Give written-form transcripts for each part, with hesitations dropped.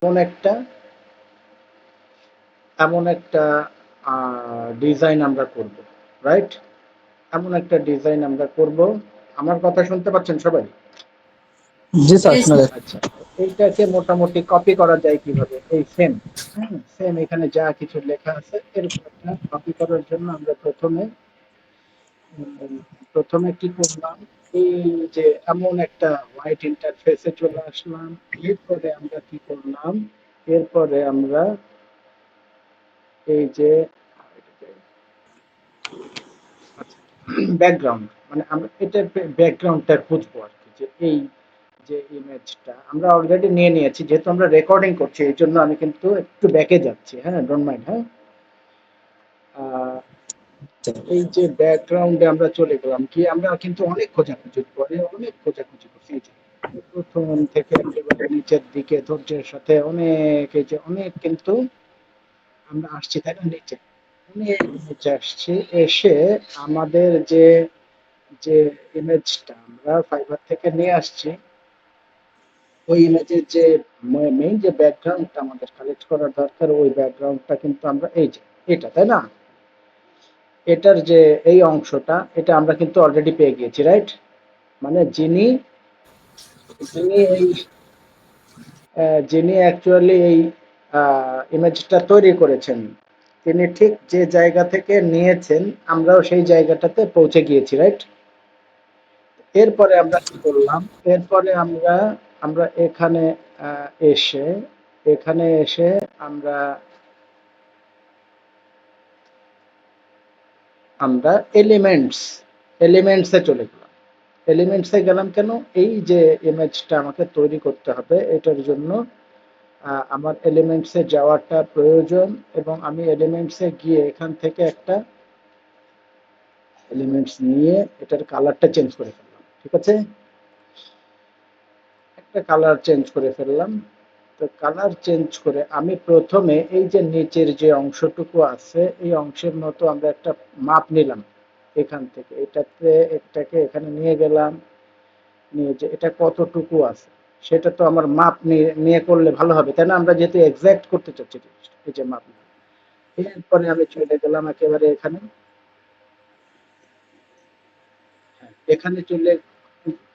এমন একটা ডিজাইন আমরা করব, রাইট? এমন একটা ডিজাইন আমরা করব। আমার কথা শুনতে পাচ্ছেন সবাই? জি স্যার, Yes, শোনা যাচ্ছে। আচ্ছা, এইটাকে মোটামুটি কপি করা যায় কিভাবে? এই সেম, সেম এখানে যা কিছু লেখা আছে এরকম একটা কপি করার জন্য আমরা প্রথমে কি করলাম, এই যে এমন একটা হোয়াইট ইন্টারফেসে চলে আসলাম। এরপরে আমরা কি করলাম, এরপরে আমরা এই যে ব্যাকগ্রাউন্ড, মানে আমরা এটার ব্যাকগ্রাউন্ডটা খুঁজবো আর কি, যে এই যে ইমেজটা আমরা অলরেডি নিয়ে নিয়েছি, যেহেতু আমরা রেকর্ডিং করছি এই জন্য আমি কিন্তু একটু ব্যাকে যাচ্ছি, হ্যাঁ, ডোন্ট মাইন্ড। হ্যাঁ, এই যে ব্যাকগ্রাউন্ডে আমরা চলে গেলাম, কি আমরা কিন্তু অনেক খোঁজাখুঁজির পরে অনেক খোঁজাখুঁজি করছি, এই যে প্রথম থেকে একেবারে নিচের দিকে ধৈর্যের সাথে অনেক, এই যে অনেক কিন্তু আমরা আসছি, তাই না? নিচে অনেক নিচে আসছি, এসে আমাদের যে যে ইমেজটা আমরা ফাইবার থেকে নিয়ে আসছি, ওই ইমেজের যে মেইন যে ব্যাকগ্রাউন্ডটা আমাদের কালেক্ট করার দরকার, ওই ব্যাকগ্রাউন্ডটা কিন্তু আমরা এই যে এটা, তাই না? এটার যে এই অংশটা, এটা আমরা কিন্তু অলরেডি পেয়ে গিয়েছি, রাইট? মানে যিনি যিনি এই যিনি অ্যাকচুয়ালি এই ইমেজটা তৈরি করেছেন, তিনি ঠিক যে জায়গা থেকে নিয়েছেন আমরাও সেই জায়গাটাতে পৌঁছে গিয়েছি, রাইট? এরপরে আমরা কি করলাম, এরপরে আমরা আমরা এখানে এসে এখানে এসে আমরা আমরা এলিমেন্টসে চলে গেলাম। এলিমেন্টসে গেলাম কেন? এই যে ইমেজটা আমাকে তৈরি করতে হবে, এটার জন্য আমার এলিমেন্টসে যাওয়াটা প্রয়োজন, এবং আমি এলিমেন্টসে গিয়ে এখান থেকে একটা এলিমেন্টস নিয়ে এটার কালারটা চেঞ্জ করে ফেললাম, ঠিক আছে? একটা কালার চেঞ্জ করে ফেললাম। তো কালার চেঞ্জ করে আমি প্রথমে এই যে নিচের যে অংশটুকু আছে এই অংশের মতো আমরা একটা মাপ নিলাম, এখান থেকে এটাকে এখানে নিয়ে গেলাম, নিয়ে যে এটা কতটুকু আছে সেটা তো আমার মাপ নিয়ে নিয়ে করলে ভালো হবে, তাই না? আমরা যেহেতু এক্সাক্ট করতে চাচ্ছি জিনিসটা, এই যে মাপ নিলাম। এরপরে আমি চলে গেলাম একেবারে এখানে, হ্যাঁ, এখানে চলে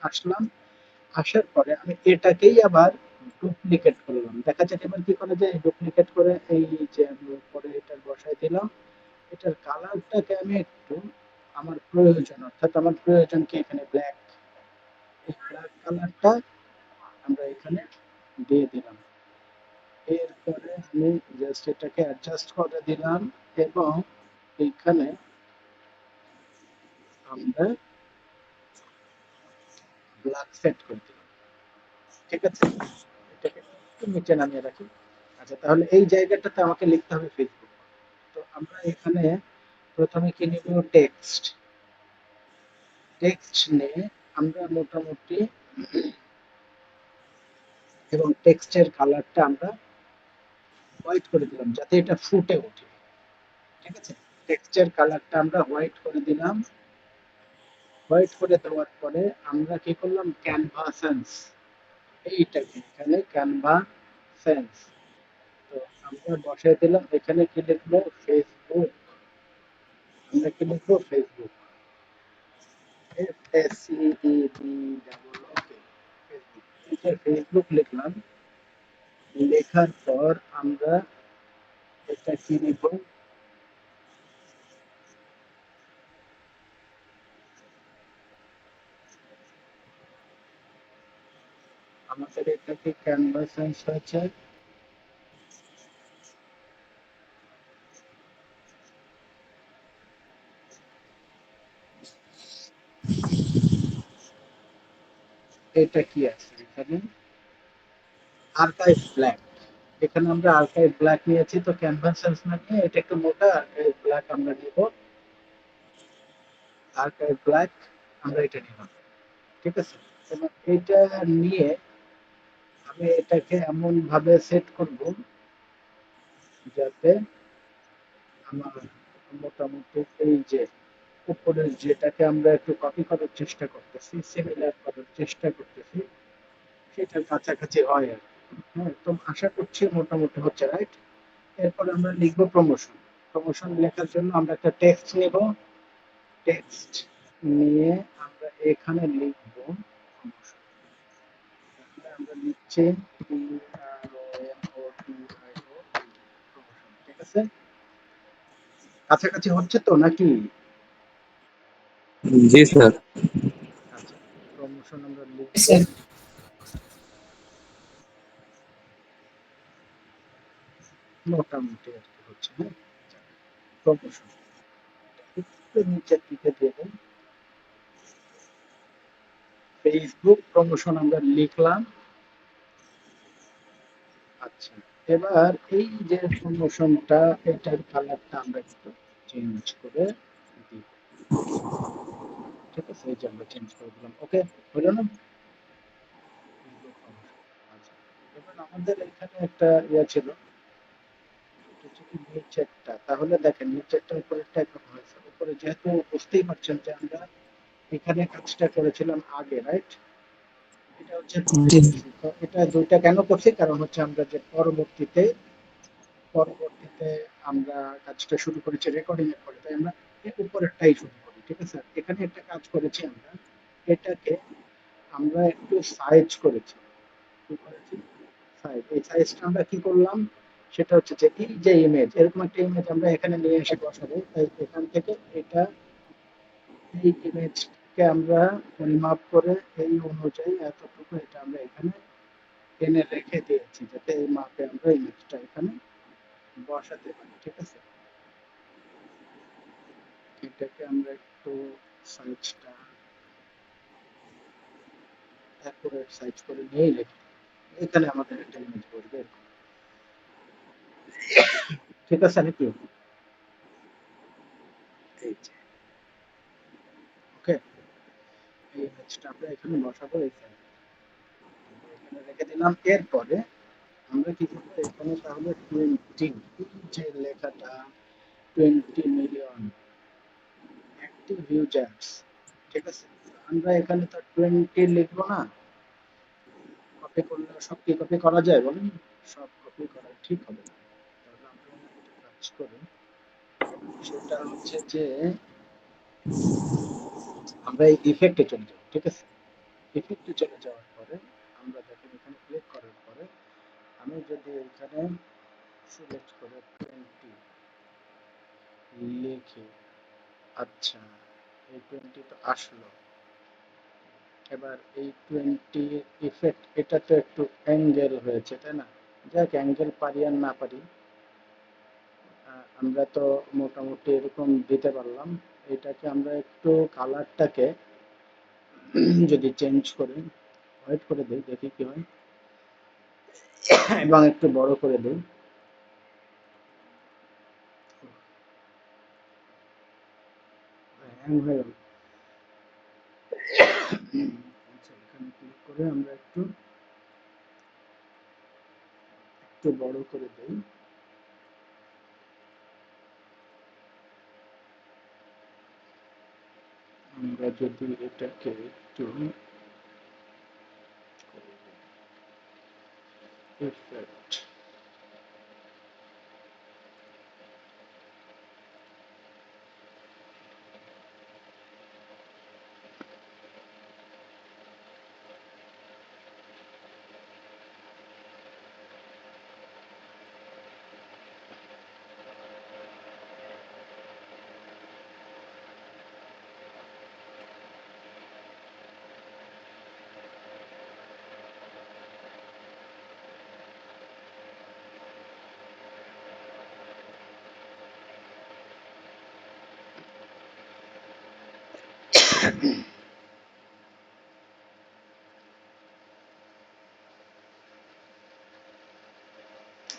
আসলাম। আসার পরে আমি এটাকেই আবার ডুপ্লিকেট করলাম। দেখা যাক এবার কি করা যায়। ডুপ্লিকেট করে এই যে আমি উপরে এটা বসাই দিলাম, এটার কালারটাকে আমি একটু আমার প্রয়োজন, অর্থাৎ আমার প্রয়োজন কি এখানে ব্ল্যাক, এই ব্ল্যাক কালারটা আমরা এখানে দিয়ে দিলাম। এরপরে আমি জাস্ট এটাকে অ্যাডজাস্ট করে দিলাম, এবং এইখানে আমরা ব্ল্যাক সেট করে দিলাম, ঠিক আছে? এটাকে একটু নিচে নামিয়ে রাখি। আচ্ছা, তাহলে এই জায়গাটাতে আমাকে লিখতে হবে ফেসবুক। তো আমরা এখানে প্রথমে কি নিব, টেক্সট। টেক্সট নিয়ে আমরা মোটামুটি, এবং টেক্সটের কালারটা আমরা হোয়াইট করে দিলাম যাতে এটা ফুটে ওঠে, ঠিক আছে? টেক্সটের কালারটা আমরা হোয়াইট করে দিলাম। হোয়াইট করে দেওয়ার পরে আমরা কি করলাম, ক্যানভাসেন্স, এইটাকে এখানে ক্যানভাসেন্স, তো আমরা বসাই দিলাম। এখানে কি লিখবো, ফেসবুক। আমরা কি লিখবো, ফেসবুক, ফেসবুক। এটা ফেসবুক লিখলাম। লেখার পর আমরা এটা কি নিব, আমাদের এটা কি ক্যানভাসেন্স হয়েছে। এটা কি আছে এখানে, আর্কাইভ ব্ল্যাক। এখানে আমরা আর্কাইভ ব্ল্যাক নিয়েছি, তো ক্যানভাসেন্স না নিয়ে এটা একটু মোটা আর্কাইভ ব্ল্যাক আমরা নিব। আর্কাইভ ব্ল্যাক আমরা এটা নিলাম, ঠিক আছে? এবং এটা নিয়ে আমি এটাকে এমন ভাবে সেট করব যাতে আমার মোটামুটি এই যে উপরের যেটাকে আমরা একটু কপি করার চেষ্টা করতেছি, সিমিলার করার চেষ্টা করতেছি, সেটার কাছাকাছি হয় আর কি। হ্যাঁ, তো আশা করছি মোটামুটি হচ্ছে, রাইট? এরপরে আমরা লিখবো প্রমোশন। প্রমোশন লেখার জন্য আমরা একটা টেক্সট নেব। টেক্সট নিয়ে আমরা এখানে লিখবো প্রমোশন। তাহলে আমরা লিখছি প্রমোশন, ঠিক আছে? কাছাকাছি হচ্ছে তো নাকি? জি স্যার। আচ্ছা, প্রমোশন আমরা জি লিখবো। স্যার। মোটামুটি আর কি হচ্ছে, হ্যাঁ। প্রমোশন একটু নিচের দিকে দেব। ফেসবুক প্রমোশন আমরা লিখলাম। আচ্ছা, এবার এই যে প্রমোশনটা, এটার কালারটা আমরা একটু চেঞ্জ করে দিব, ঠিক আছে? এই যে আমরা চেঞ্জ করে দিলাম, ওকে, হলো না? Facebook promotion. আচ্ছা, এবার আমাদের এখানে একটা ইয়ে ছিল, এটা হচ্ছে কি নিচেরটা। তাহলে দেখেন নিচেরটা উপরেরটা একরকম হয়েছে। উপরে যেহেতু বুঝতেই পারছেন যে আমরা এখানে কাজটা করেছিলাম আগে, রাইট? এটা হচ্ছে পরে জি করছি। তো এটা দুইটা কেন করছি? কারণ হচ্ছে আমরা যে পরবর্তীতে পরবর্তীতে আমরা কাজটা শুরু করেছি রেকর্ডিং এর পরে, তাই আমরা এর উপরেরটাই শুরু করি, ঠিক আছে? এখানে একটা কাজ করেছি আমরা, এটাকে আমরা একটু সাইজ করেছি। কি করেছি? সাইজ। এই সাইজটা আমরা কি করলাম? সেটা হচ্ছে যে এই যে ইমেজ, এরকম একটা ইমেজ আমরা এখানে নিয়ে এসে বসাবো। তাই এখান থেকে এটা, এই ইমেজকে আমরা পরিমাপ করে এই অনুযায়ী এতটুকু এটা আমরা এখানে টেনে রেখে দিয়েছি, যাতে এই মাপে আমরা ইমেজটা এখানে বসাতে পারি, ঠিক আছে? এটাকে আমরা একটু সাইজটা অ্যাকুরেট সাইজ করে নিয়েই লিখি। এখানে আমাদের একটা ইমেজ বসবে এরকম। ঠিক আছে নাকি? এই যে, ওকে, এই ইমেজটা আমরা এখানে বসাবো। এখানে এখানে রেখে দিলাম। এরপরে আমরা কি করবো? এখানে তাহলে 20, এই যে লেখাটা 20 মিলিয়ন অ্যাক্টিভ ইউজার্স, ঠিক আছে? আমরা এখানে তো 20 লিখবো না। কপি করলে সব কি কপি করা যায় বলেন? সব কপি করা ঠিক হবে না। তাহলে আমরা একটা কাজ করি, সেটা হচ্ছে যে আমরা এই ইফেক্টে চলে যাব, ঠিক আছে? ইফেক্টে চলে যাওয়ার পরে আমরা দেখেন এখানে ক্লিক করার পরে আমি যদি এখানে সিলেক্ট করে 20 লিখি, আচ্ছা, এই 20 তো আসলো। এবার এই 20 ইফেক্ট, এটা তো একটু অ্যাঙ্গেল হয়েছে, তাই না? যাক, অ্যাঙ্গেল পারি আর না পারি, আমরা তো মোটামুটি এরকম দিতে পারলাম। এটাকে আমরা একটু কালারটাকে যদি চেঞ্জ করি, হোয়াইট করে দিই, দেখি কি হয়, এবং একটু বড় করে দিই। হ্যাং হয়ে গেল। আচ্ছা, এখানে ক্লিক করে আমরা একটু একটু বড় করে দেই। আমরা যদি এটাকে একটু ইফেক্ট,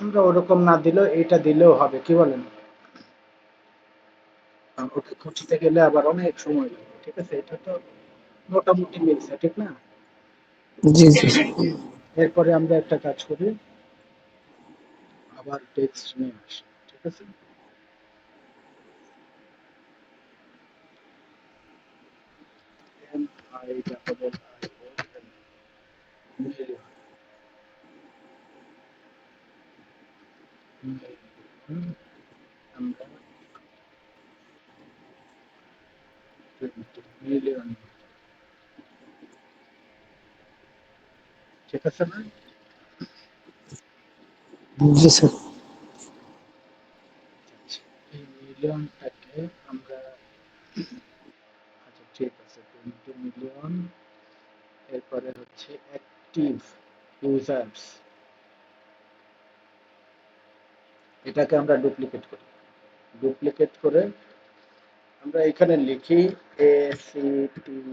আমরা ওরকম না দিলেও এটা দিলেও হবে, কি বলেন? ওটা খুঁজতে গেলে আবার অনেক সময় লাগে, ঠিক আছে? এটা তো মোটামুটি মিলছে, ঠিক না? জি জি স্যার। এরপরে আমরা একটা কাজ করি, আবার টেক্সট নিয়ে আসি, ঠিক আছে? MILLION, হুম, আমরা 20 মিলিয়ন, ঠিক আছে না? জি স্যার। আচ্ছা, এই মিলিয়নটাকে আমরা, আচ্ছা ঠিক আছে, 20 মিলিয়ন, এরপরে হচ্ছে অ্যাক্টিভ ইউজার্স, এটাকে আমরা ডুপ্লিকেট করি। ডুপ্লিকেট করে আমরা এখানে লিখি ACTIVE,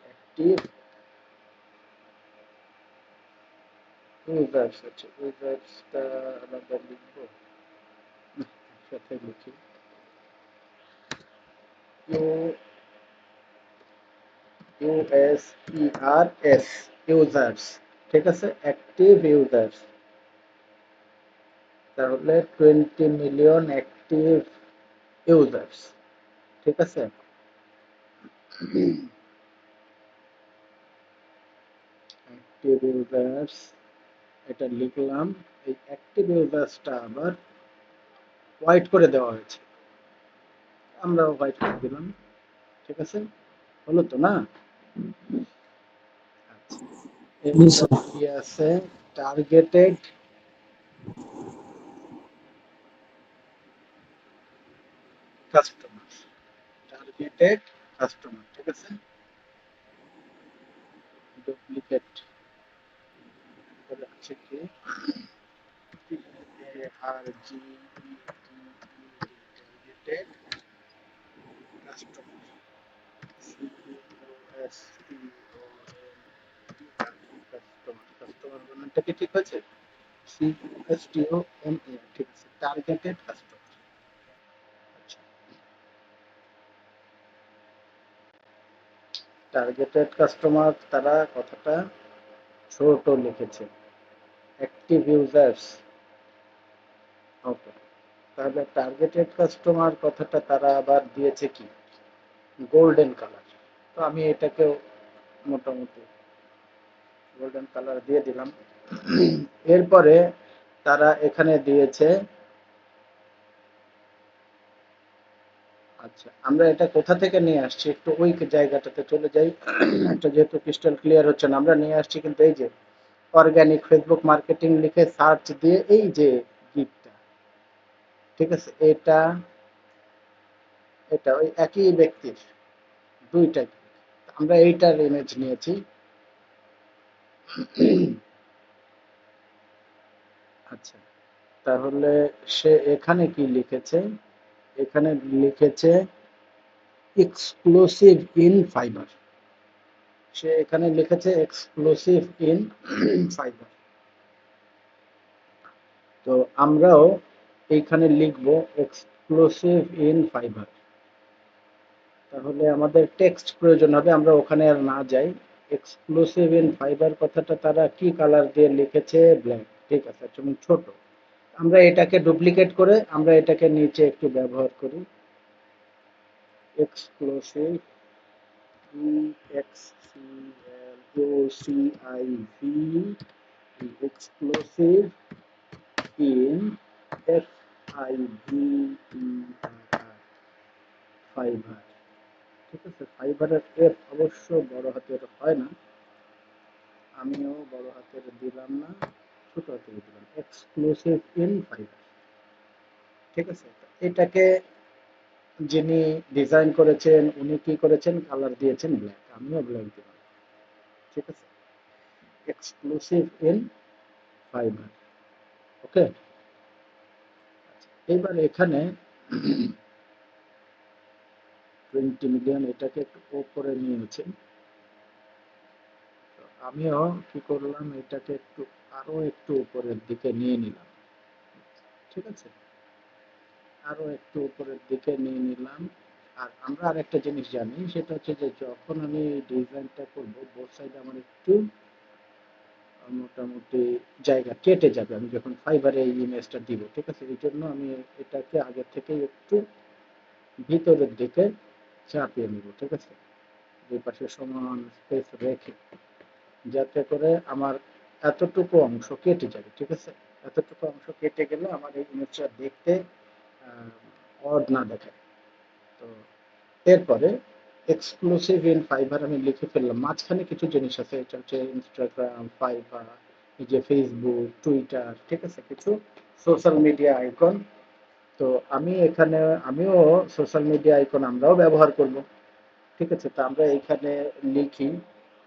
অ্যাক্টিভ ইউজার্স। হচ্ছে ইউজার্সটা আলাদা লিখবো, সাথে লিখি ইউএসইআরএস, ইউজার্স, ঠিক আছে, অ্যাক্টিভ ইউজার্স। তাহলে 20 মিলিয়ন অ্যাক্টিভ ইউজার্স, ঠিক আছে। অ্যাক্টিভ ইউজার্স, এটা লিখলাম। এই অ্যাক্টিভ ইউজার্সটা আবার হোয়াইট করে দেওয়া হয়েছে, আমরাও হোয়াইট করে দিলাম, ঠিক আছে। হলো তো না? আচ্ছা, জি স্যার। এরপরে কি আছে? টার্গেটেড কাস্টমার, টার্গেটেড কাস্টমার, ঠিক আছে। ডুপ্লিকেট করে হচ্ছে কি টার্গেটেড কাস্টমার, কাস্টমার, কাস্টমার বানানটা কি ঠিক আছে? CUSTOMA, ঠিক আছে, টার্গেটেড কাস্টমার। আচ্ছা, টার্গেটেড কাস্টমার, তারা কথাটা ছোট লিখেছে, অ্যাক্টিভ ইউজার্স। ওকে, তাহলে টার্গেটেড কাস্টমার কথাটা তারা আবার দিয়েছে কি গোল্ডেন কালার। তো আমি এটাকেও মোটামুটি গোল্ডেন কালার দিয়ে দিলাম। এরপরে তারা এখানে দিয়েছে, আচ্ছা আমরা এটা কোথা থেকে নিয়ে আসছি একটু ওই জায়গাটাতে চলে যাই। এটা যেহেতু ক্রিস্টাল ক্লিয়ার হচ্ছে না, আমরা নিয়ে আসছি কিন্তু এই যে অর্গানিক ফেসবুক মার্কেটিং লিখে সার্চ দিয়ে এই যে গিফটটা, ঠিক আছে, এটা এটা ওই একই ব্যক্তির দুইটা gift। আমরা এইটার ইমেজ নিয়েছি। আচ্ছা, তাহলে সে এখানে কি লিখেছে? এখানে লিখেছে এক্সক্লুসিভ ইন ফাইবার। সে এখানে লিখেছে এক্সক্লুসিভ ইন ফাইবার। তো আমরাও এইখানে লিখব এক্সক্লুসিভ ইন ফাইবার। তাহলে আমাদের টেক্সট প্রয়োজন হবে, আমরা ওখানে আর না যাই। এক্সক্লুসিভ ইন ফাইবার কথাটা তারা কি কালার দিয়ে লিখেছে? ব্ল্যাক, ঠিক আছে, যেমন ছোট। আমরা এটাকে ডুপ্লিকেট করে আমরা এটাকে নিচে একটু ব্যবহার করি, exclusive, EXCLUCIV, exclusive in FIVER, fibre, ঠিক আছে। ফাইবারের এফ অবশ্য বড় হাতের হয় না, আমিও বড় হাতের দিলাম না, ছোট হাতের দিলাম, এক্সক্লুসিভ ইন ফাইবার, ঠিক আছে। এটাকে যিনি ডিজাইন করেছেন উনি কি করেছেন? কালার দিয়েছেন ব্ল্যাক, আমিও ব্ল্যাক দিলাম, ঠিক আছে, এক্সক্লুসিভ ইন ফাইবার। ওকে, এবার এখানে 20 মিলিয়ন, এটাকে একটু উপরে নিয়েছে। তো আমিও কি করলাম, এটাকে একটু আরো একটু উপরের দিকে নিয়ে নিলাম, ঠিক আছে, আরো একটু উপরের দিকে নিয়ে নিলাম। আর আমরা আরেকটা জিনিস জানি, সেটা হচ্ছে যে যখন আমি ডিজাইনটা করব বোথ সাইডে আমার একটু মোটামুটি জায়গা কেটে যাবে আমি যখন ফাইবারে এই ইমেজটা দিব, ঠিক আছে। এই জন্য আমি এটাকে আগে থেকে একটু ভিতরের দিকে চাপিয়ে নিব, ঠিক আছে, দুই পাশে সমান স্পেস রেখে, যাতে করে আমার এতটুকু অংশ কেটে যাবে, ঠিক আছে? এতটুকু অংশ কেটে গেলে আমার এই ইমেজটা দেখতে অড না দেখায়। তো এরপরে এক্সক্লুসিভ ইন ফাইবার আমি লিখে ফেললাম। মাঝখানে কিছু জিনিস আছে, এটা হচ্ছে ইনস্টাগ্রাম, ফাইবার, এই যে ফেসবুক, টুইটার, ঠিক আছে, কিছু সোশ্যাল মিডিয়া আইকন। তো আমি এখানে আমিও সোশ্যাল মিডিয়া আইকন আমরাও ব্যবহার করব, ঠিক আছে? তো আমরা এখানে লিখি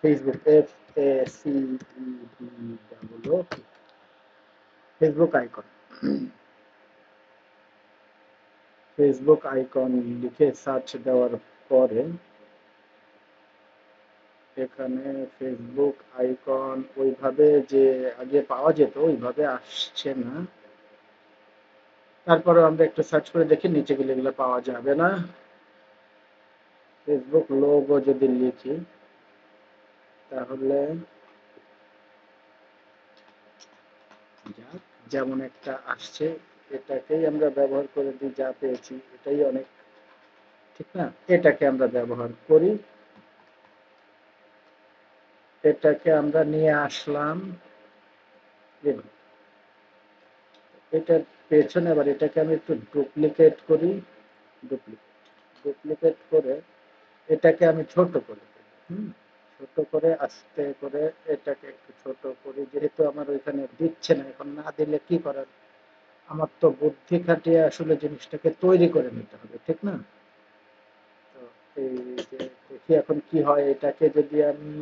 Facebook, FACEBO, Facebook icon. Facebook icon লিখে সার্চ দেওয়ার পরে এখানে ফেসবুক আইকন ওইভাবে যে আগে পাওয়া যেত ওইভাবে আসছে না। তারপরে আমরা একটু সার্চ করে দেখি, নিচে গেলে এগুলো পাওয়া যাবে না। ফেসবুক লোগো যদি লিখি তাহলে যাক, যেমন একটা আসছে এটাকেই আমরা ব্যবহার করে দিই, যা পেয়েছি এটাই অনেক, ঠিক না? এটাকে আমরা ব্যবহার করি, এটাকে আমরা নিয়ে আসলাম এভাবে। এটার পেছনে আবার এটাকে আমি একটু ডুপ্লিকেট করি, ডুপ্লিকেট ডুপ্লিকেট করে এটাকে আমি ছোট করে দিই। ছোট করে আস্তে করে এটাকে একটু ছোট করি, যেহেতু আমার ওইখানে দিচ্ছে না, এখন না দিলে কি করার, আমার তো বুদ্ধি খাটিয়ে আসলে জিনিসটাকে তৈরি করে নিতে হবে, ঠিক না? তো এই যে দেখি এখন কি হয়, এটাকে যদি আমি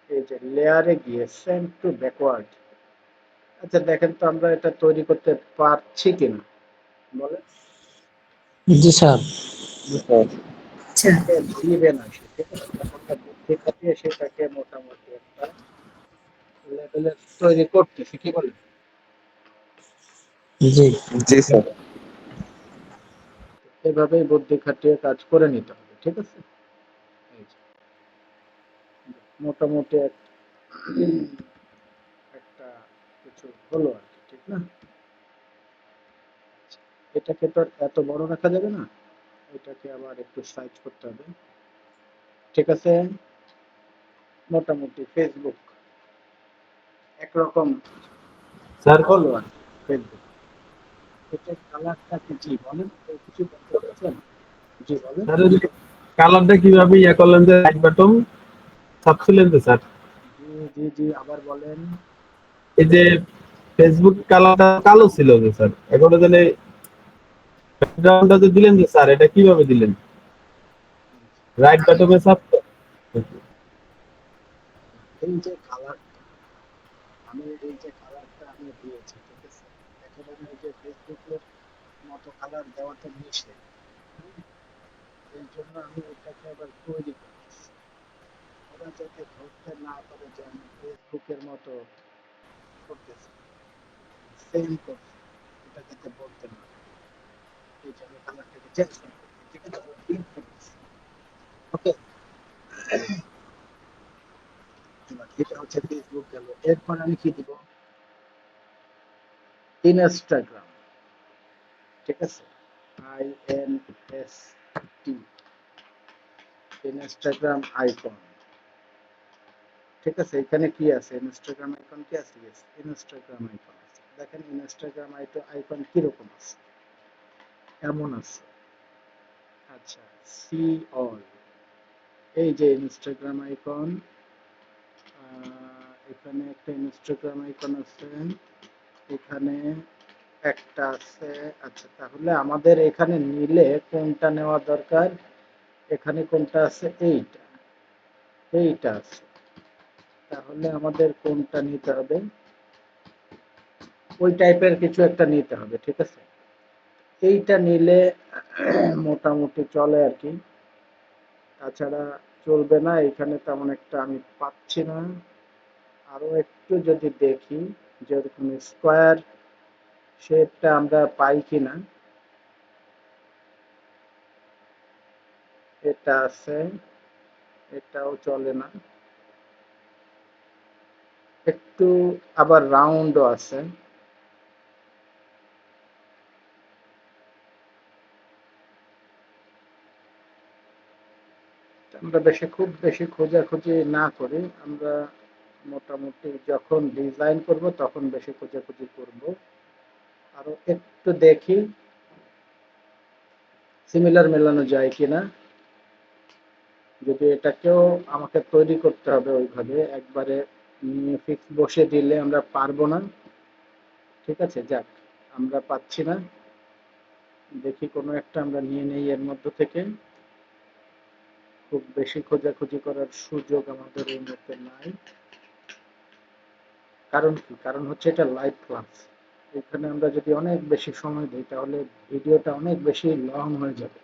এই যে লেয়ারে গিয়ে সেন্ড টু ব্যাকওয়ার্ড, আচ্ছা দেখেন তো আমরা এটা তৈরি করতে পারছি কিনা বলেন। জি স্যার। আচ্ছা, এটাকে দিবে না সে, ঠিক আছে? আমরা বুদ্ধি খাটিয়ে সেটাকে মোটামুটি একটা লেভেলের তৈরি করতেছি, কি বলেন? জি। জি স্যার। এভাবেই বুদ্ধি খাটিয়ে কাজ করে নিতে হবে, ঠিক আছে? এই যে মোটামুটি একটা কিছু হলো আর কি, ঠিক না? এটাকে তো আর এত বড় রাখা যাবে না, এটাকে আবার একটু সাইজ করতে হবে, ঠিক আছে? মোটামুটি ফেসবুক একরকম স্যার হলো আর কি, ফেসবুক। এটার কালারটা কি, জি বলেন, কেউ কিছু বলতে চাচ্ছেন? জি বলেন। স্যার ওই যে কালারটা কিভাবে ইয়ে করলেন যে রাইট বাটন চাপছিলেন তো স্যার, জি জি জি, আবার বলেন। এই যে ফেসবুক কালারটা কালো ছিল যে স্যার, এখন ওখানে ব্যাকগ্রাউন্ডটা যে দিলেন যে স্যার, এটা কিভাবে দিলেন? রাইট বাটনে চাপ। এই যে কালারটা, আমি এই যে কালারটা আমি দিয়েছি, ঠিক আছে? একেবারে এই যে ফেসবুকের মতো কালার দেওয়া তো নিষেধ, হুম? এই জন্য আমি এটাকে আবার তৈরি করতেছি, ওরা যাতে ধরতে না পারে যে আমি ফেসবুকের মতো করতেছি, সেম করছি, এটা যাতে বলতে না পারে। এই যে আমি কালারটাকে চেঞ্জ করতেছি, ঠিক আছে, ক্লিক করতেছি, ওকে। এবার এটা হচ্ছে ফেসবুক গেল, এরপর আমি কি দিব, ইনস্টাগ্রাম, ঠিক আছে, INST, ইনস্টাগ্রাম আইকন, ঠিক আছে? এখানে কি আছে, ইনস্টাগ্রাম আইকন কি আছে? ইয়েস, ইনস্টাগ্রাম আইকন আছে। দেখেন ইনস্টাগ্রাম আইকন কিরকম আছে, এমন আছে। আচ্ছা, সি অল, এই যে ইনস্টাগ্রাম আইকন, এখানে একটা ইনস্টাগ্রাম আইকন আছে, এখানে একটা আছে। আচ্ছা, তাহলে আমাদের এখানে নিলে কোনটা নেওয়া দরকার, এখানে কোনটা আছে, এইটা, এইটা আছে। তাহলে আমাদের কোনটা নিতে হবে, ওই টাইপের কিছু একটা নিতে হবে, ঠিক আছে? এইটা নিলে মোটামুটি চলে আর কি, তাছাড়া চলবে না। এখানে তেমন একটা আমি পাচ্ছি না। আরো একটু যদি দেখি যেরকম স্কোয়ার শেপটা আমরা পাই কিনা, এটা আছে, এটাও চলে না। একটু আবার রাউন্ডও আছে। আমরা খুব বেশি খোঁজাখুঁজি না করি, আমরা মোটামুটি যখন ডিজাইন করব তখন বেশি খোঁজাখুঁজি করব, আরো একটু দেখি সিমিলার মেলানো যায় কিনা। যদি এটাকেও আমাকে তৈরি করতে হবে ওইভাবে একবারে নিয়ে ফিক্স বসে দিলে আমরা পারবো না। ঠিক আছে, যাক, আমরা পাচ্ছি না, দেখি কোনো একটা আমরা নিয়ে নেই এর মধ্যে থেকে। খুব বেশি খোঁজাখুঁজি করার সুযোগ আমাদের এই মুহূর্তে নাই। কারণ কি, কারণ হচ্ছে এটা লাইভ ক্লাস, এখানে আমরা যদি অনেক বেশি সময় দিই তাহলে ভিডিওটা অনেক বেশি লং হয়ে যাবে।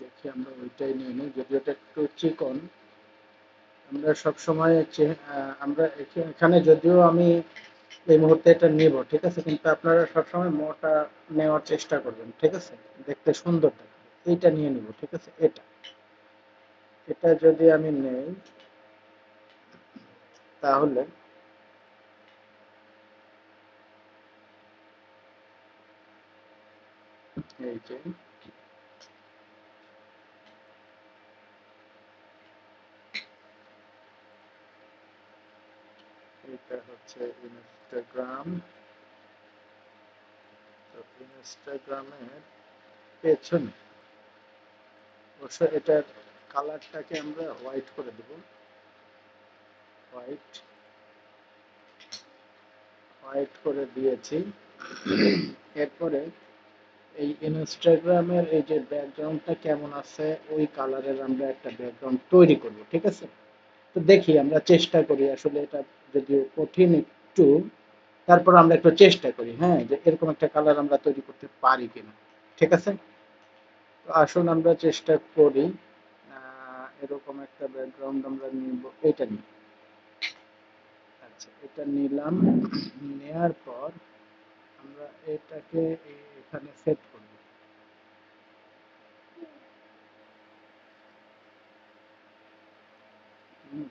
দেখি আমরা ওইটাই নিয়ে নিই, যদি ওটা একটু চিকন। আমরা সবসময় আমরা এখানে যদিও আমি এই মুহূর্তে এটা নিব, ঠিক আছে, কিন্তু আপনারা সবসময় মোটা নেওয়ার চেষ্টা করবেন, ঠিক আছে, দেখতে সুন্দর দেখাবে। এইটা নিয়ে নিব, ঠিক আছে, এটা এটা যদি আমি নেই তাহলে এই যে এটা হচ্ছে ইনস্টাগ্রাম। তো ইনস্টাগ্রামের পেছনে অবশ্য এটার কালারটাকে আমরা হোয়াইট করে দেব, হোয়াইট হোয়াইট করে দিয়েছি। এরপরে এই ইনস্টাগ্রামের এই যে ব্যাকগ্রাউন্ডটা কেমন আছে ওই কালারের আমরা একটা ব্যাকগ্রাউন্ড তৈরি করব, ঠিক আছে। তো দেখি, আমরা চেষ্টা করি, আসলে এটা যদিও কঠিন একটু, তারপর আমরা একটু চেষ্টা করি, হ্যাঁ, যে এরকম একটা কালার আমরা তৈরি করতে পারি কিনা, ঠিক আছে। তো আসুন আমরা চেষ্টা করি। এরকম একটা ব্যাকগ্রাউন্ড আমরা নিব, এটা নিই। আচ্ছা, এটা নিলাম, নেয়ার পর আমরা এটাকে এখানে সেট করব। হুম,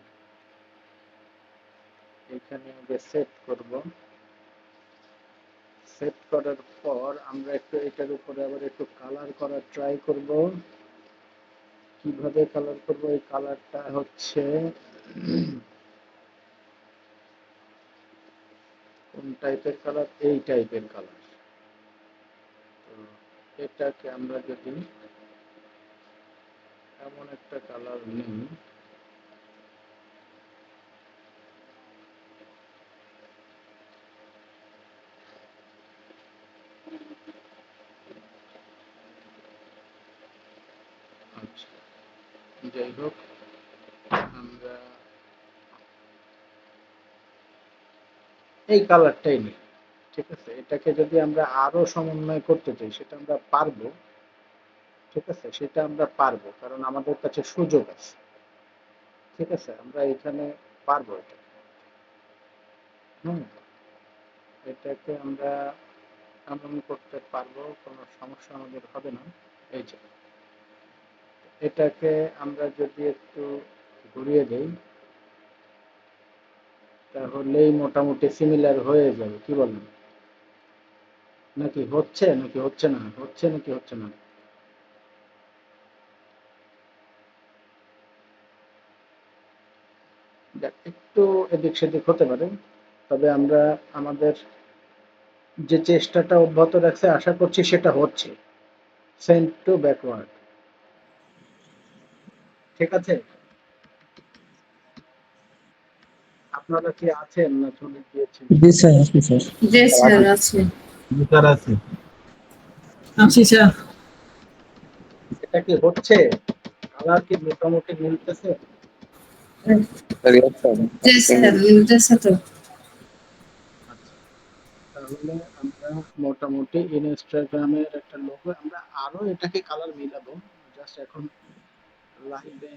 এখানে আগে সেট করব। সেট করার পর আমরা একটু এটার উপরে আবার একটু কালার করার ট্রাই করব। কিভাবে কালার করব, এই কালারটা হচ্ছে কোন টাইপের কালার, এই টাইপের কালার। তো এটাকে আমরা যদি এমন একটা কালার নিই, আচ্ছা, যাই হোক, আমরা এই কালারটাই নিই, ঠিক আছে। এটাকে যদি আমরা আরো সমন্বয় করতে চাই সেটা আমরা পারবো, ঠিক আছে, সেটা আমরা পারবো, কারণ আমাদের কাছে সুযোগ আছে, ঠিক আছে, আমরা এখানে পারবো এটা। হুম, এটাকে আমরা এমন করতে পারবো, কোনো সমস্যা আমাদের হবে না। এই যে এটাকে আমরা যদি একটু ঘুরিয়ে দেই তাহলেই মোটামুটি সিমিলার হয়ে যাবে, কি বলেন? নাকি হচ্ছে নাকি হচ্ছে না, হচ্ছে নাকি হচ্ছে না? যাক, একটু এদিক সেদিক হতে পারে, তবে আমরা আমাদের যে চেষ্টাটা অব্যাহত রাখছে আশা করছি সেটা হচ্ছে। সেন্ড টু ব্যাকওয়ার্ড, ঠিক আছে। আপনারা কি আছেন না চলে গিয়েছেন? জি স্যার, আছি স্যার। জি স্যার আছে। বিচার আছে। আছি স্যার। এটা কি হচ্ছে? কালার কি মোটামুটি মিলতেছে? জি স্যার মিলতেছে তো। আচ্ছা, তাহলে আমরা মোটামুটি ইনস্টাগ্রামের একটা লোগো, আমরা আরো এটাকে কালার মিলাবো। জাস্ট এখন লাইভে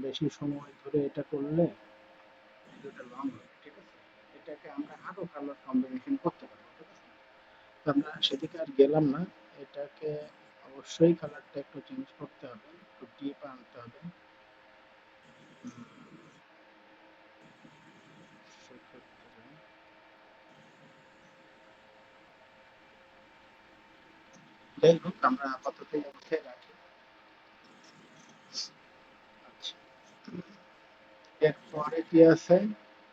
বেশি সময় ধরে এটা করলে ভিডিওটা লং হবে, ঠিক আছে। এটাকে আমরা আরো কালার কম্বিনেশন করতে পারবো, ঠিক আছে। তো আমরা সেদিকে আর গেলাম না, এটাকে অবশ্যই কালারটা একটু চেঞ্জ করতে হবে, একটু ডিপ আনতে হবে। যাই হোক আমরা আপাতত এই অবস্থায় রাখি। আচ্ছা, এরপরে কি আছে?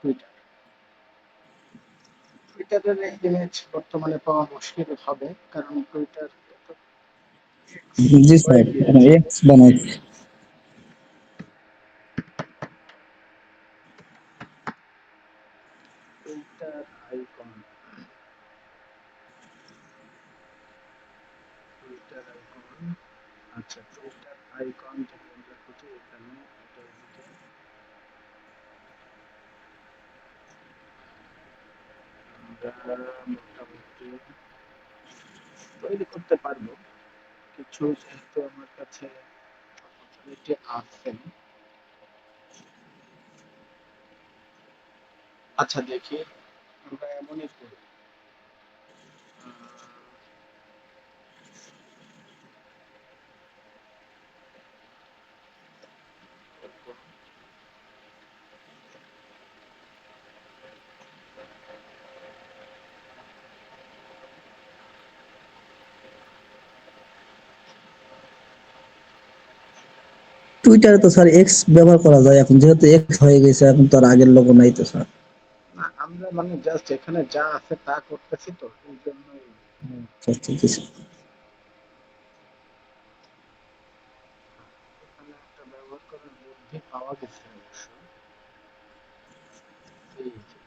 টুইটার। টুইটারের এই ইমেজ বর্তমানে পাওয়া মুশকিল হবে, কারণ টুইটার জি হয়ে স্যার, গিয়েছে। এক্স বানাইছে। Twitter icon, Twitter icon. আচ্ছা, টুইটার আইকন যদি আমরা খুঁজি এখানে, এটা এদিকে আমরা মোটামুটি তৈরি করতে পারবো কিছু, যেহেতু আমার কাছে অপরচুনিটি আছে। আচ্ছা দেখি, আমরা এমনই করি। টুইটারে তো স্যার এক্স ব্যবহার করা যায় এখন, যেহেতু এক্স হয়ে গেছে এখন তো আর আগের লোগো নাই তো স্যার। না, আমরা মানে জাস্ট এখানে যা আছে তা করতেছি, তো এই জন্যই আচ্ছা আচ্ছা, জি স্যার। এখানে একটা ব্যবহার করার বুদ্ধি পাওয়া গেছে অবশ্য। এই যে,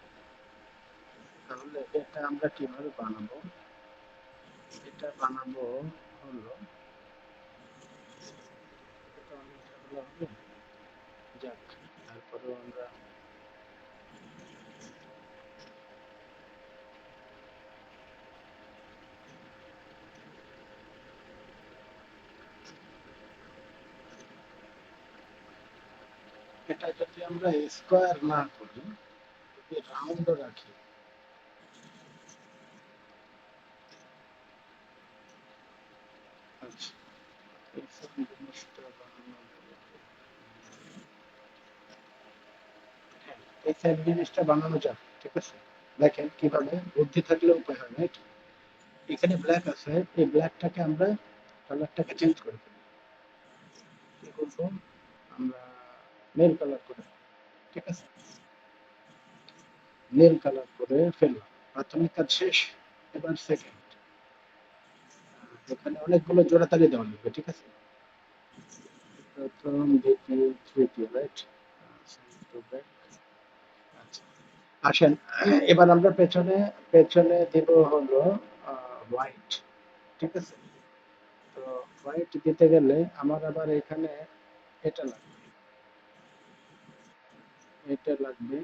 তাহলে এটা আমরা কিভাবে বানাবো? এটা বানাবো হলো, এটা অনেক ঝামেলা হবে। যাক, তারপরেও আমরা এটা যদি আমরা স্কোয়ার না করি, যদি রাউন্ড রাখি, আচ্ছা এই জিনিসটা বানানো যাবে। হ্যাঁ, এই সেম জিনিসটা বানানো যাবে, ঠিক আছে। দেখেন কিভাবে, বুদ্ধি থাকলে উপায় হয়, রাইট? এখানে ব্ল্যাক আছে, এই ব্ল্যাকটাকে আমরা কালারটাকে চেঞ্জ করে ফেলি। কি করবো? আমরা নীল কালার করে ফেলি, ঠিক আছে। নীল কালার করে ফেললাম, প্রাথমিক কাজ শেষ। এবার সেকেন্ড, এখানে অনেকগুলো জোড়াতালি দেওয়া লাগবে, ঠিক আছে। প্রথম, দ্বিতীয়, তৃতীয়, রাইট? আচ্ছা, আসেন এবার আমরা পেছনে পেছনে দিব হলো হোয়াইট, ঠিক আছে। তো হোয়াইট দিতে গেলে আমার আবার এখানে এটা লাগবে, এটা লাগবে।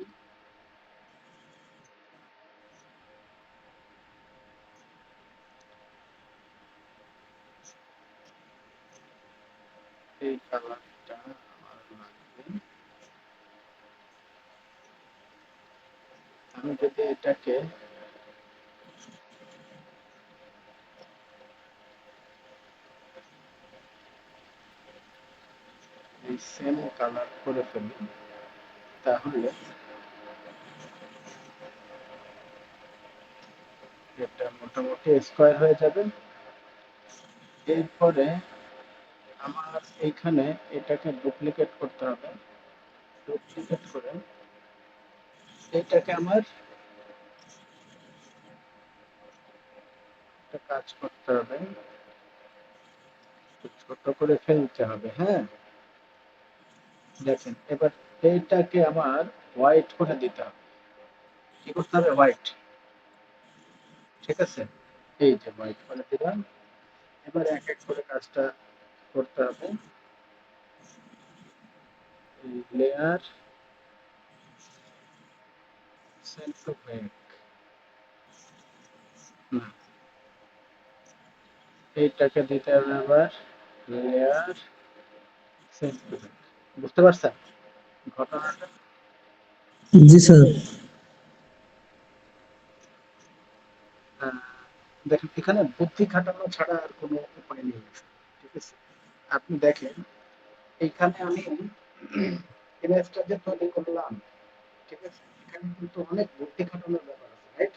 এই কালারটা আমার লাগবে। আমি যদি এটাকে এই সেম কালার করে ফেলি, তাহলে এটা মোটামুটি স্কোয়ার হয়ে যাবে। এরপরে আমার এইখানে এটাকে ডুপ্লিকেট করতে হবে, ডুপ্লিকেট করে এটাকে আমার একটা কাজ করতে হবে, ছোট করে ফেলতে হবে। হ্যাঁ, দেখেন এবার এইটাকে আমার হোয়াইট করে দিতে হবে। কি করতে হবে? হোয়াইট, ঠিক আছে। এই যে হোয়াইট করে দিলাম। এবার এক এক করে কাজটা করতে হবে। এই লেয়ার, সেন্ড টু ব্যাক, এইটাকে দিতে হবে আবার লেয়ার, সেন্ড টু ব্যাক। বুঝতে পারছেন ঘটনাটা? জি স্যার। আহ, দেখেন এখানে বুদ্ধি খাটানো ছাড়া আর কোনো উপায় নেই, ঠিক আছে। আপনি দেখেন এইখানে আমি ইমেজটা যে তৈরি করলাম, ঠিক আছে, এখানে কিন্তু অনেক বুদ্ধি খাটানোর ব্যাপার আছে, রাইট?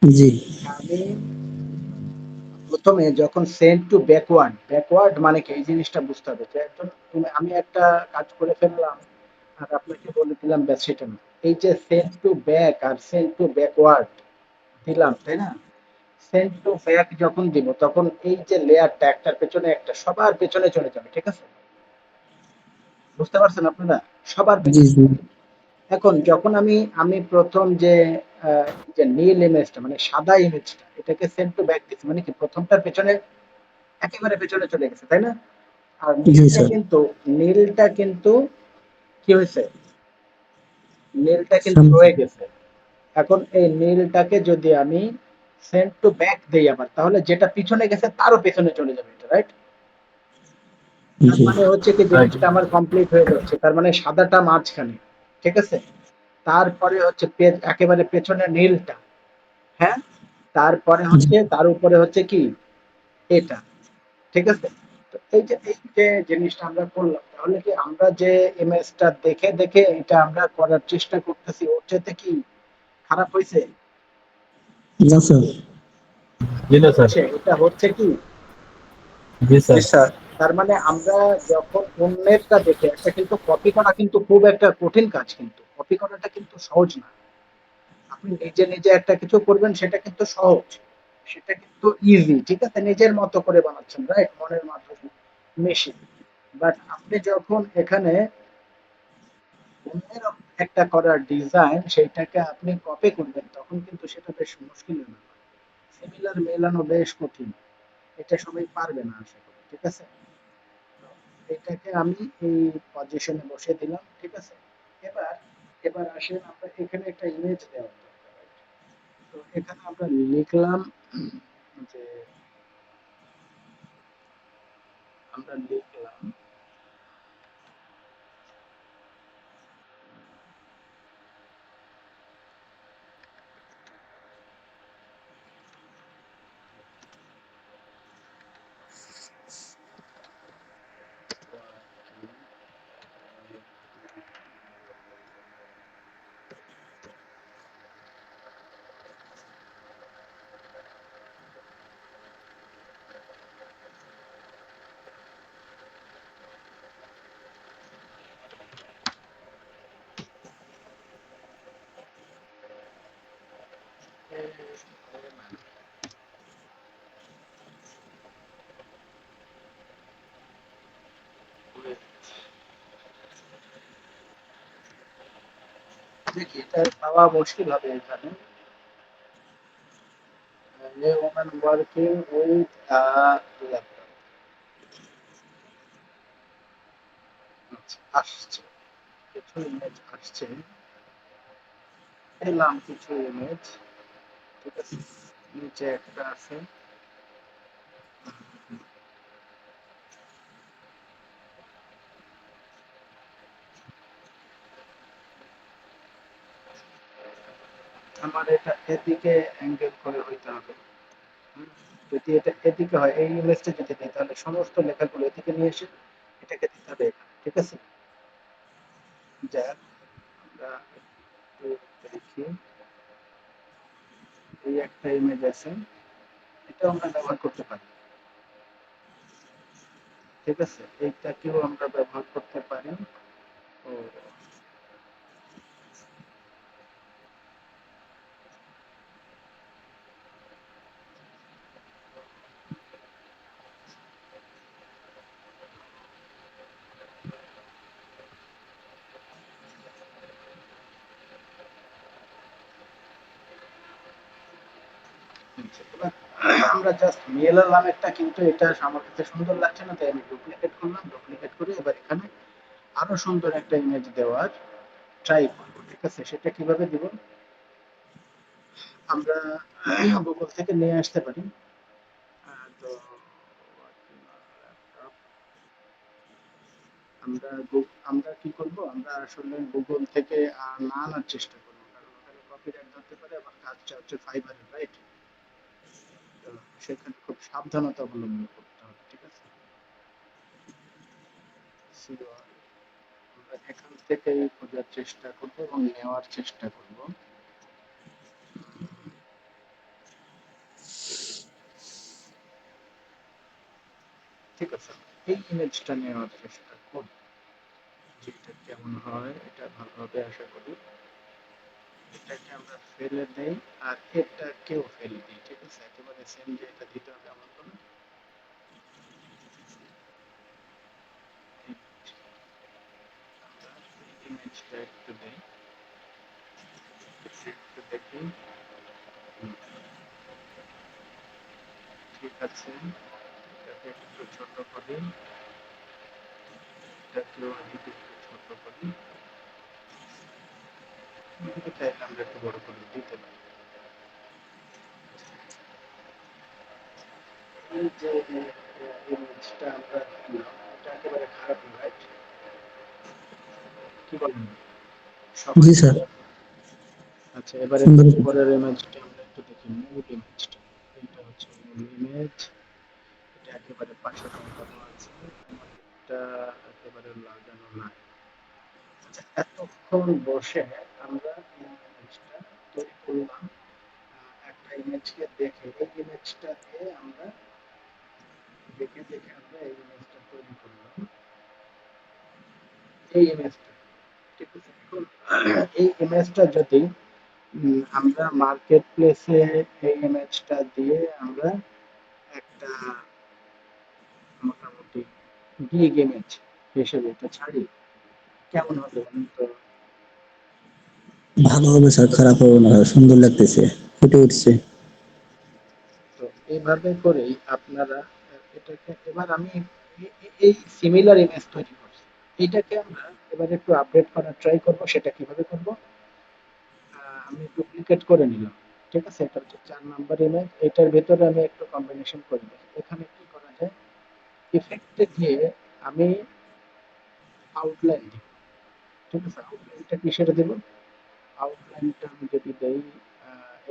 জি। আমি প্রথমে যখন সেন্ড টু ব্যাকওয়ার্ড, ব্যাকওয়ার্ড মানে কি এই জিনিসটা বুঝতে হবে যে একজন আমি একটা কাজ করে ফেললাম আর আপনাকে বলে দিলাম ব্যাস সেটা না। এই যে সেন্ড টু ব্যাক আর সেন্ড টু ব্যাকওয়ার্ড দিলাম, তাই না? সেন্ড টু ব্যাক যখন দিব তখন এই যে লেয়ারটা একটার পেছনে একটা সবার পেছনে চলে যাবে, ঠিক আছে? বুঝতে পারছেন আপনারা? সবার জি পেছনে। জি। এখন যখন আমি আমি প্রথম যে এই যে নীল ইমেজটা মানে সাদা ইমেজটা এটাকে সেন্ড টু ব্যাক দিচ্ছি মানে কি প্রথমটার পেছনে একেবারে পেছনে চলে গেছে, তাই না? আর জি নীলটা স্যার। কিন্তু নীলটা কিন্তু কি হয়েছে? নীলটা কিন্তু সামনে। রয়ে গেছে। এখন এই নীলটাকে যদি আমি সেন্ড টু ব্যাক দেই আবার তাহলে যেটা পিছনে গেছে তারও পেছনে চলে যাবে এটা, রাইট? তার জি। মানে হচ্ছে কি রাইট। জিনিসটা আমার কমপ্লিট হয়ে যাচ্ছে, তার মানে সাদাটা মাঝখানে, ঠিক আছে? তারপরে হচ্ছে একেবারে পেছনে নীলটা, হ্যাঁ, তারপরে জি হচ্ছে তার উপরে হচ্ছে কি এটা, ঠিক আছে? তো এই যে জিনিসটা আমরা করলাম তাহলে কি আমরা যে ইমেজটা দেখে দেখে এটা আমরা করার চেষ্টা করতেছি ওর চাইতে কি খারাপ হয়েছে? না স্যার। জি না স্যার। হচ্ছে এটা হচ্ছে কি জি জি স্যার। স্যার। তার মানে আমরা যখন অন্যেরটা দেখে একটা কিন্তু কপি করা কিন্তু খুব একটা কঠিন কাজ, কিন্তু কপি করাটা কিন্তু সহজ না। আপনি নিজে নিজে একটা কিছু করবেন সেটা কিন্তু সহজ, সেটা কিন্তু ইজি, ঠিক আছে? নিজের মতো করে বানাচ্ছেন, রাইট, মনের মাধ্যমে মেশিন। বাট আপনি যখন এখানে অন্যের একটা করার ডিজাইন সেইটাকে আপনি কপি করবেন তখন কিন্তু সেটা বেশ মুশকিলের ব্যাপার, সিমিলার মেলানো বেশ কঠিন, এটা সবাই পারবে না আশা করি, ঠিক আছে? তো এটাকে আমি এই পজিশনে বসিয়ে দিলাম, ঠিক আছে? এবার এবার আসেন আমরা এখানে একটা ইমেজ দেওয়ার দরকার, right? তো এখানে আমরা লিখলাম যে আমরা লিখলাম দেখি এটা পাওয়া মুশকিল হবে এখানে, a woman working with a laptop, আচ্ছা, আসছে কিছু ইমেজ আসছে, পেলাম কিছু ইমেজ, ঠিক আছে? নিচে একটা আছে, আমার এটা এদিকে অ্যাঙ্গেল করে হইতে হবে। হুম, যদি এটা এদিকে হয় এই ইমেজটা যদি দিই তাহলে সমস্ত লেখাগুলো এদিকে নিয়ে এসে এটাকে দিতে হবে এখানে, ঠিক আছে? যাক, আমরা একটু দেখি, এই একটা ইমেজ আছে, এটা আমরা ব্যবহার করতে পারি, ঠিক আছে? এইটাকেও আমরা ব্যবহার করতে পারি। ও আচ্ছা, এবার আমরা জাস্ট মেলালাম একটা, কিন্তু এটা আমার কাছে সুন্দর লাগছে না তাই আমি ডুপ্লিকেট করলাম, ডুপ্লিকেট করে এবার এখানে আরো সুন্দর একটা ইমেজ দেওয়ার ট্রাই করব, ঠিক আছে? সেটা কিভাবে দিব? আমরা গুগল থেকে নিয়ে আসতে পারি। তো আমরা কি করব, আমরা আসলে গুগল থেকে না আনার চেষ্টা করবো কারণ ওখানে কপিরাইট ধরতে পারে, আবার কাজটা হচ্ছে ফাইবারের, রাইট? তো সেখানে খুব সাবধানতা অবলম্বন করতে হবে, ঠিক আছে? So, আমরা এখান থেকেই খোঁজার চেষ্টা করব এবং নেওয়ার চেষ্টা করব। ঠিক আছে, এই ইমেজটা নেওয়ার চেষ্টা করি, যেটা কেমন হয় এটা ভালোভাবে আশা করি। এটাকে আমরা ফেলে দেই আর এটাকেও ফেলে দিই, ঠিক আছে, একেবারে সেম যে এটা দিতে হবে এমন কোনো ইমেজটা একটু দেই, একটু দেখি। হুম, ঠিক আছে, এটাকে একটু ছোট করি, এটাকেও এদিকে একটু ছোট করি, এদিকে চাইলে আমরা একটু বড় করে দিতে পারি। এই যে ইমেজটা আমরা দিলাম এটা একেবারে খারাপ না, রাইট? কি বলেন সবাই? জি স্যার, আচ্ছা, এবারে সুন্দর। পরের ইমেজটা আমরা একটু দেখি, মূল ইমেজটা। এইটা হচ্ছে মূল ইমেজ, এটা একেবারে পাশে লাগানো আছে, আমাদেরটা একেবারে লাগানো নাই। আচ্ছা, এতক্ষণ বসে আমরা এই ইমেজটা তৈরি করলাম, একটা ইমেজকে দেখে এই ইমেজটা দিয়ে আমরা দেখে দেখে আমরা এই ইমেজটা তৈরি করলাম, এই ইমেজটা, ঠিক আছে। এখন এই ইমেজটা যদি আমরা মার্কেট প্লেসে এই ইমেজটা দিয়ে আমরা একটা মোটামুটি বিগ ইমেজ হিসেবে এটা ছাড়ি, কেমন হবে বলুন তো? ভালো হবে স্যার, খারাপ হবে না, সুন্দর লাগতেছে, ফুটে উঠছে। তো এইভাবে করেই আপনারা এটাকে, এবার আমি এই সিমিলার ইমেজ তৈরি করছি, এইটাকে আমরা এবার একটু আপডেট করার ট্রাই করব। সেটা কিভাবে করব? আমি ডুপ্লিকেট করে নিলাম, ঠিক আছে, এটা হচ্ছে 4 নাম্বার ইমেজ, এটার ভেতরে আমি একটু কম্বিনেশন করে দিই। এখানে কি করা যায়, ইফেক্টে গিয়ে আমি আউটলাইন দিব, ঠিক আছে। আউটলাইনটা কিসের দেব? আউটলাইনটা আমি যদি দেই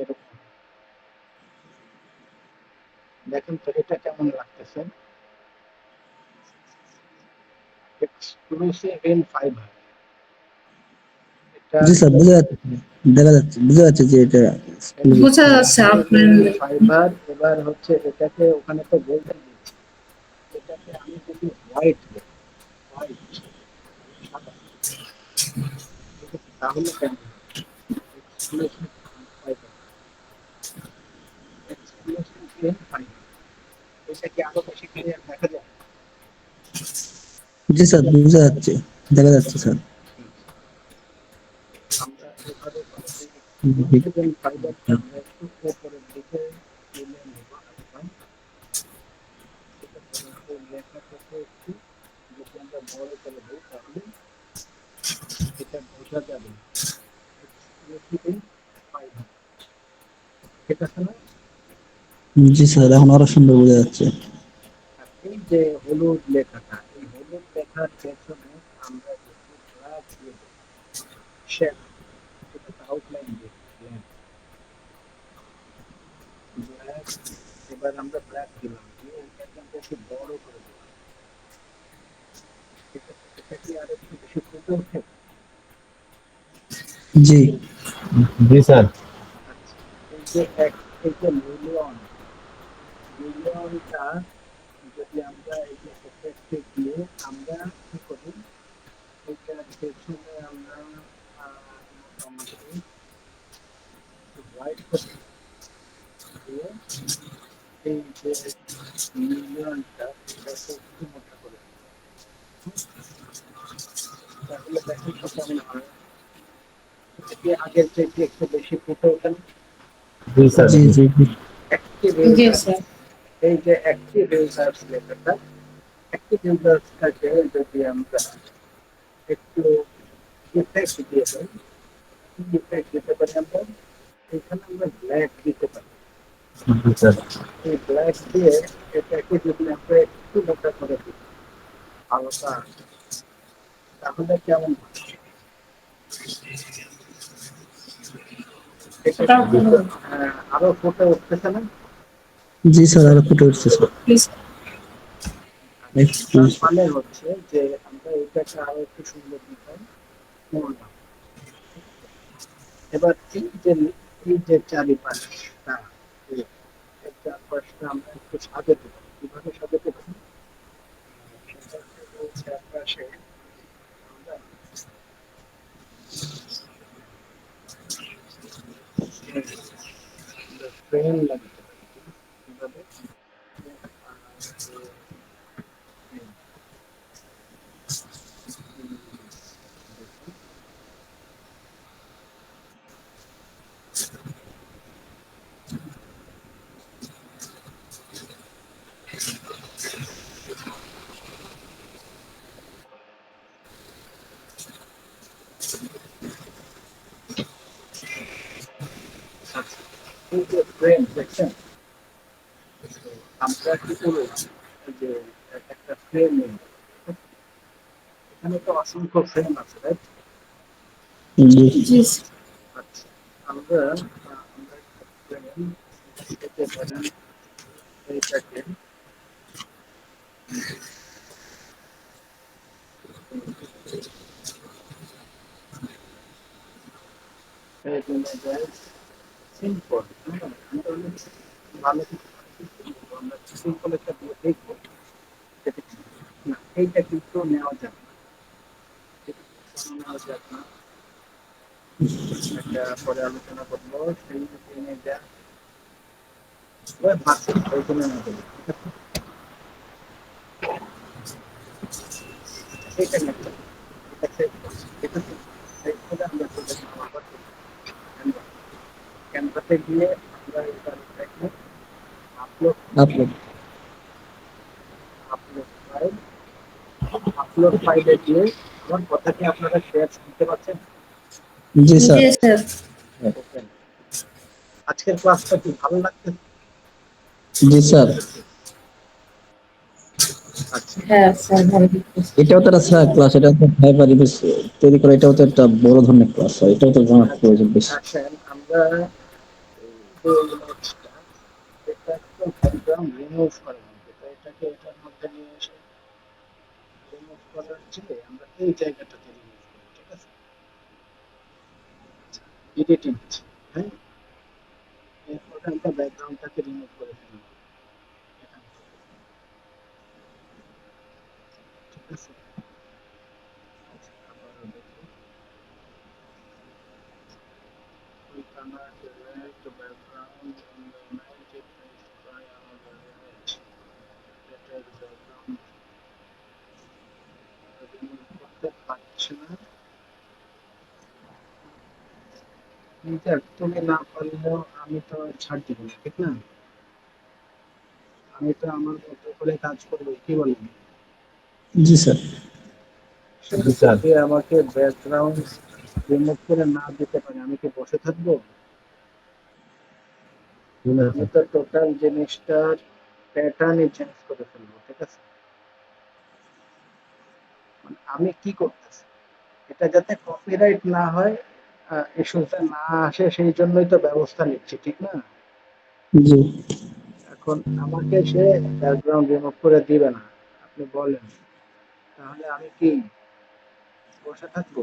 এরকম, দেখেন তো এটা কেমন লাগতেছে, এক্সক্লুসিভ ইন ফাইবার। এটা জি স্যার, বোঝা যাচ্ছে, দেখা যাচ্ছে, বোঝা যাচ্ছে যে এটা exclusive। বোঝা যাচ্ছে এক্সক্লুসিভ আপনার। In fibre. এবার হচ্ছে এটাকে ওখানে তো গোল্ডেন দিচ্ছি, এটাকে আমি যদি হোয়াইট দেই, হোয়াইট সাদা, ঠিক আছে, তাহলে কেমন হবে? Exclusive fibre, exclusive in fibre, এটা কি আরো বেশি ক্লিয়ার দেখা যায়? জি স্যার, বোঝা যাচ্ছে, দেখা যাচ্ছে স্যার। হুম। আমরা এভাবে করে এই জি এক্সক্লুসিভ ইন ফাইবারটা আমরা একটু উপরের দিকে তুলে নেব একদম, ঠিক আছে, এই লেখাটাকে একটু যদি আমরা বড় করে দিই তাহলে এটা বোঝা যাবে না। এক্সক্লুসিভ ইন ফাইবার, ঠিক আছে না? জি স্যার, এখন আরো সুন্দর বোঝা যাচ্ছে। আর এই যে হলুদ লেখাটা, এই হলুদ লেখার পেছনে আমরা যদি ব্ল্যাক দিয়ে দিই, শেড, ঠিক আছে, আউটলাইন দিয়ে ব্ল্যাক, ব্ল্যাক, এবার আমরা ব্ল্যাক দিলাম, দিয়ে এটাকে আমরা একটু বড় করে দিলাম, ঠিক আছে, এটা কি আর একটু বেশি ফুটে ওঠে? জি জি স্যার। আচ্ছা, এই যে এই যে মিলিয়ন, মিলিয়নটা যদি আমরা এই যে এফেক্টে গিয়ে আমরা কি করি, এটার পেছনে আমরা মোটামুটি হোয়াইট করে দিয়ে এই যে মিলিয়নটা এটাকে একটু মোটা করে দিই। হুম, তাহলে দেখেন তো কেমন হয়, এটা কি আগের চাইতে একটু বেশি ফুটে ওঠে না? জি স্যার। জি জি জি। অ্যাক্টিভ জি ইউজার, স্যার। এই যে অ্যাক্টিভ ইউজার্স লেখাটা, অ্যাক্টিভ ইউজার্সটাকে যদি আমরা একটু ইফেক্ট দিয়ে দেই, কি ইফেক্ট দিতে পারি আমরা, এখানে আমরা ব্ল্যাক দিতে পারি। জি স্যার। এই ব্ল্যাক দিয়ে এটাকে যদি আমরা একটু মোটা করে দিই হালকা, তাহলে কেমন হয়? এটা ওটাও কি কোনো আরো ফুটে উঠতেছে না? জি স্যার, আরো ফুটে উঠছে স্যার। প্লিজ। আচ্ছা, তার Exclusive। মানে হচ্ছে যে আমরা এটাকে আরো একটু সুন্দর ডিজাইন করলাম, ঠিক আছে। এবার এই যে চারিপাশটা, এই চারপাশটা আমরা একটু সাজাতে পারি, কিভাবে সাজাতে পারি? চারপাশে আমরা ফ্রেম লাগাতে পারি কিভাবে এই যে ফ্রেম দেখছেন, তো আমরা কি করবো, এই যে একটা ফ্রেম নেই, এখানে তো অসংখ্য ফ্রেম আছে, রাইট? জি জি আচ্ছা, আমরা একটা ফ্রেম পেতে পারেন এইটাকে, এই জন্য সিম্পল, আমরা অনেক ভালো কিছু করবো, আমরা সিম্পল একটা দিয়ে দেখবো যেটা কি। না, এইটা কিন্তু নেওয়া যাবে না, এটা কেন নেওয়া যাবে না একটা পরে আলোচনা করবো। সেই ইমেজটা বাকি ওই জন্য না বলি, ঠিক আছে? এইটা নেওয়া যাবে, এটা সেভ করো, ঠিক আছে? সেভ করে আমরা চলে যাবো আবার ক্যানভা, ক্যানভাতে গিয়ে আমরা এটাকে upload upload. Upload file, upload ফাইলে গিয়ে আমার কথা কি আপনারা শেয়ার শুনতে পাচ্ছেন? জি স্যার। স্যার। ওকে, আজকের ক্লাসটা কি ভালো লাগছে? জি স্যার। আচ্ছা, হ্যাঁ স্যার ভালো লাগতেছে। এটাও তো একটা স্যার ক্লাস, এটা তো ফাইবার ইমেজ তৈরি করা, এটাও তো একটা বড় ধরনের ক্লাস, এটাও তো জানার আচ্ছা, প্রয়োজন বেশি। আসেন আমরা এই যে ইমেজটা, এটা একটু ব্যাকগ্রাউন্ড রিমুভ করা লাগবে, তো এটাকে এটার মধ্যে নিয়ে এসে রিমুভ করার চেয়ে আমরা এই জায়গাটাতে রিমুভ করি, ঠিক আছে? এডিট ইমেজ, হ্যাঁ, এরপরে আমরা ব্যাকগ্রাউন্ডটাকে রিমুভ করে ফেলবো এখান থেকে, ঠিক আছে? আচ্ছা, আবারও দেখি, we cannot select background in the image if placed by another image, এটার ব্যাকগ্রাউন্ড রিমুভ করতে পারছি না। যাক, তুমি না পারলেও আমি তো আর ছাড় দিব না, ঠিক না? আমি তো আমার মতো করে কাজ করবো, কি বলেন? জি স্যার। সে জি স্যার। যদি আমাকে ব্যাকগ্রাউন্ড রিমুভ করে না দিতে পারে, আমি কি বসে থাকবো? না আমি স্যার। তো টোটাল জিনিসটার প্যাটার্নই চেঞ্জ করে ফেলবো, ঠিক আছে? মানে আমি কি করতেছি, এটা যাতে কপিরাইট না হয়, ইস্যুটা না আসে, সেই জন্যই তো ব্যবস্থা নিচ্ছি, ঠিক না? জি এখন আমাকে সে ব্যাকগ্রাউন্ড রিমুভ করে দিবে না, আপনি বলেন, তাহলে আমি কি বসে থাকবো?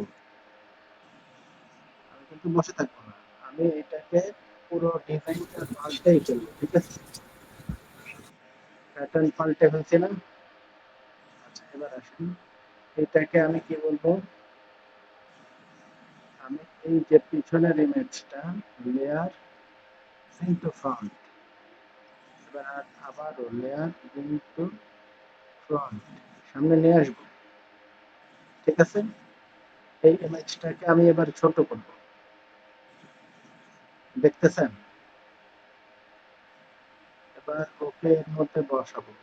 আমি কিন্তু বসে থাকবো না, আমি এটাকে পুরো ডিজাইনটা পাল্টেই ফেলবো, ঠিক আছে? প্যাটার্ন পাল্টে ফেলছি না? আচ্ছা, এবার আসুন, এটাকে আমি কি বলবো, আমি এই যে পিছনের ইমেজটা, লেয়ার ইনটু ফ্রন্ট, এবার আবারও লেয়ার ইনটু ফ্রন্ট, সামনে নিয়ে আসবো, ঠিক আছে? এই ইমেজটাকে আমি এবার ছোট করব, দেখতেছেন? এবার ওকে এর মধ্যে বসাবো,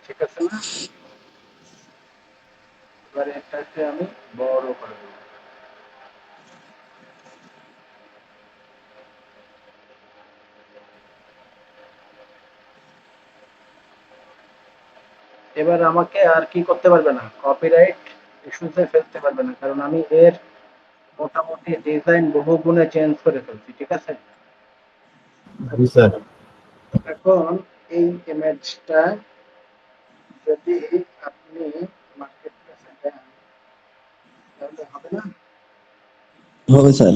ঠিক আছে না? এবার এটাকে আমি বড় করে দেবো, এবার আমাকে আর কি করতে পারবে না, কপিরাইট ইস্যুতে ফেলতে পারবে না, কারণ আমি এর মোটামুটি ডিজাইন বহু গুণে চেঞ্জ করে ফেলছি। ঠিক আছে, জি স্যার। এখন এই ইমেজটা যদি আপনি মার্কেট প্লেসে দেন তাহলে হবে না? হবে স্যার।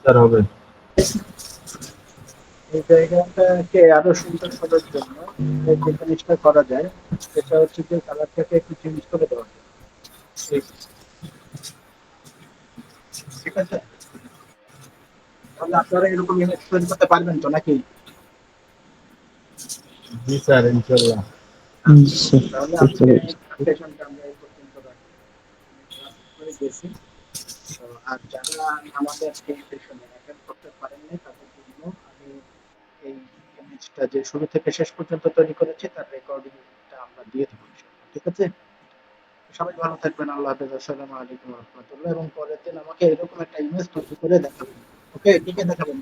স্যার হবে। এই জায়গাটাকে আরো সুন্দর করার জন্য যে জিনিসটা করা যায় সেটা হচ্ছে যে কালারটাকে একটু চেঞ্জ করে দেওয়া যায়। ঠিক আছে, তাহলে আপনারা এরকম ইমেজ তৈরি করতে পারবেন তো নাকি? জি স্যার, ইনশাআল্লাহ। জি স্যার। তাহলে বুঝতে আজকে পেরেছি। সেশনটা আমরা এই পর্যন্ত রাখি। ক্লাস করে গেছি। তো আর যারা আমাদের এই সেশনে অ্যাটেন্ড করতে পারেননি তাদের জন্য আমি এই ইমেজটা যে শুরু থেকে শেষ পর্যন্ত তৈরি করেছি তার রেকর্ডিংটা আমরা দিয়ে দেবো ইনশাআল্লাহ। ঠিক আছে, সবাই ভালো থাকবেন। আল্লাহ হাফেজ। আসসালামু আলাইকুম ওয়া রাহমাতুল্লাহ। এবং পরের দিন আমাকে এরকম একটা ইমেজ তৈরি করে দেখাবেন। ওকে, কি কে দেখাবেন?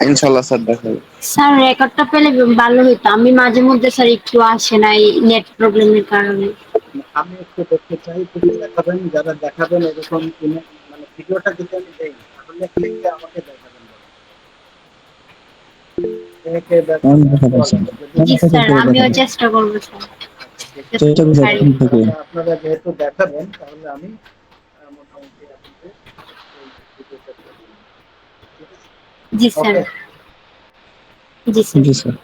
ইনশাল্লাহ স্যার দেখাবো। স্যার রেকর্ডটা পেলে ভালো হতো, আমি মাঝে মধ্যে স্যার একটু আসে না এই নেট প্রবলেমের কারণে। আমি একটু দেখতে চাই তুমি দেখাবেন, যারা দেখাবেন এরকম মানে ভিডিওটা যদি আমি দেই তাহলে কে কে আমাকে দেখাবেন বলো? কে কে আমি দেখাবেন দেখাবো বলেন স্যার। যদি আমি জি চেষ্টা স্যার, করে আমিও দেখাবো। চেষ্টা করবো স্যার। আচ্ছা, ঠিক আছে। চেষ্টা করে পারি। দেখাবো থেকে। তাহলে আপনারা যেহেতু দেখাবেন তাহলে আমি মোটামুটি আপনাদের এই ভিডিওটা করে দিলাম। ঠিক আছে, জি স্যার। ওকে। জি স্যার। জি স্যার।